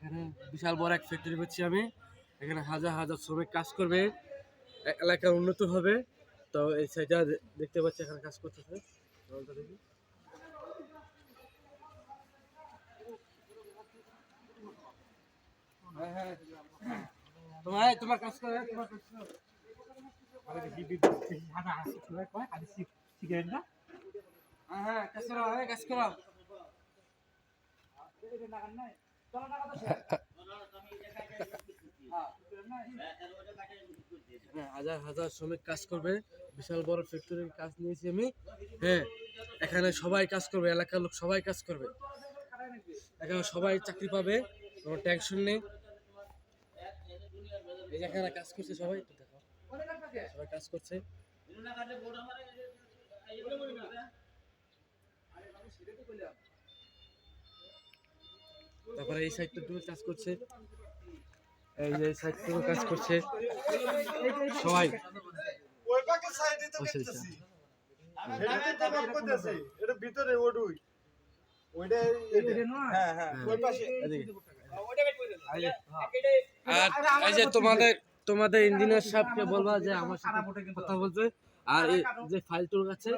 এখানে বিশাল বড় এক ফ্যাক্টরি করছি আমি। এখানে হাজার হাজার শ্রমিক কাজ করবে, এলাকা উন্নত হবে। তো এই সাইডটা দেখতে পাচ্ছি এখানে কাজ করতেছে। জলটা দেখি। হ্যাঁ হ্যাঁ তোমার কাজ করে তোমার কাজ করে। হ্যাঁ হ্যাঁ কাজ করো, কাজ করো। হাজার হাজার শ্রমিক কাজ করবে, বিশাল বড় ফ্যাক্টরির কাজ নিয়েছি আমি। হ্যাঁ, এখানে সবাই কাজ করবে, এলাকার লোক সবাই কাজ করবে। এখানে সবাই চাকরি পাবে, কোনো টেনশন নেই। এই যে এখানে কাজ করছে সবাই, একটু দেখো, সবাই কাজ করছে। তারপরে এই সাইডটা তুমি কাজ করছে, এই যে সাইডটা কাজ করছে সবাই। ওই পাকে সাইডে তো দেখতেছি এটা তো কাজ করতেছে, এটা ভিতরে ওডুই ওইটা এটা না। হ্যাঁ হ্যাঁ ওই পাশে এদিকে আর এই যে তোমাদের ইঞ্জিনিয়ার সাহেবকে বলবা যে আমার সাথে কথা বলতে। আর এই যে ফাইল টুল আছে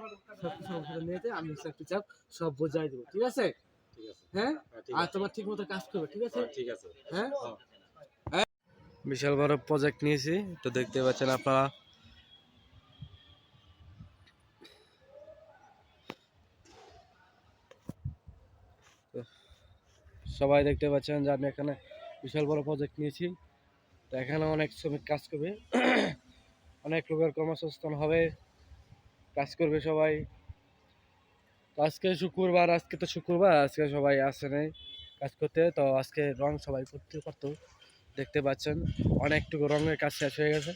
সব নিয়ে আমি একটু চাপ সব বোঝাই দেবো, ঠিক আছে? হ্যাঁ, আর তোমার ঠিক মতো কাজ করবে, ঠিক আছে? ঠিক আছে। হ্যাঁ, বিশাল বড় প্রজেক্ট নিয়েছি, তো দেখতে পাচ্ছেন আপনারা। সবাই দেখতে পাচ্ছেন যে আমি এখানে বিশাল বড় প্রজেক্ট নিয়েছি। তো এখানে অনেক শ্রমিক কাজ করবে, অনেক লোকের কর্মসংস্থান হবে, কাজ করবে সবাই। তো আজকে শুক্রবার, আজকে সবাই আসে নাই কাজ করতে। তো আজকে রং সবাই করতে পারতো, দেখতে পাচ্ছেন অনেকটুকু রঙের কাজ শেষ হয়ে গেছে।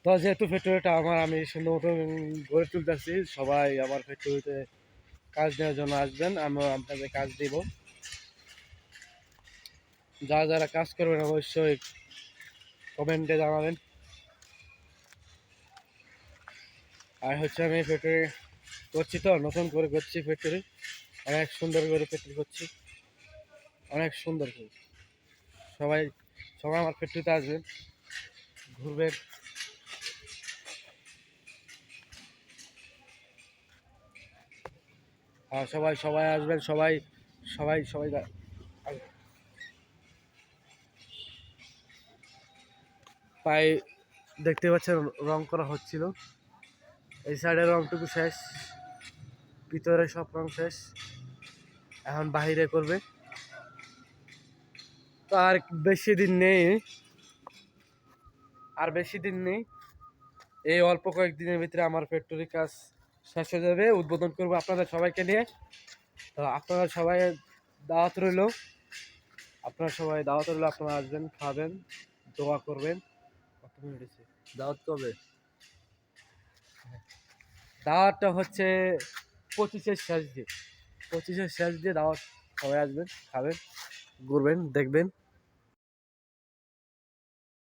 তো যেহেতু ফ্যাক্টরিটা আমার, আমি সুন্দর মতো গড়ে তুলতেছি, সবাই আমার ফ্যাক্টরিতে কাজ নেওয়ার জন্য আসবেন, আমরা আপনাদের কাজ দিব। যারা যারা কাজ করবেন অবশ্যই কমেন্টে জানাবেন। আর হচ্ছে আমি ফ্যাক্টরি করছি, তো নতুন করে করছি ফ্যাক্টরি, অনেক সুন্দর করে ফ্যাক্টরি করছি, অনেক সুন্দর করে। সবাই সবাই আমার ফ্যাক্টরিতে আসবেন, ঘুরবেন। আর সবাই সবাই আসবেন, সবাই সবাই সবাই পায়ে দেখতে পাচ্ছেন রং করা হচ্ছিল। এই সাইডের রংটুকু শেষ, ভিতরে সব রং শেষ, এখন বাহিরে করবে। তো আর বেশি দিন নেই, এই অল্প কয়েকদিনের ভিতরে আমার ফ্যাক্টরি কাজ শেষ হয়ে যাবে, উদ্বোধন করবো আপনাদের সবাইকে নিয়ে। তো আপনারা সবাই দাওয়াত রইল, আপনারা আসবেন, খাবেন, দোয়া করবেন। কত মিনিট হয়েছে? দাওয়াত কবে? দাওয়াতটা হচ্ছে 25-এর শেষ দিয়ে, দাওয়াত। সবাই আসবেন, খাবেন, ঘুরবেন, দেখবেন।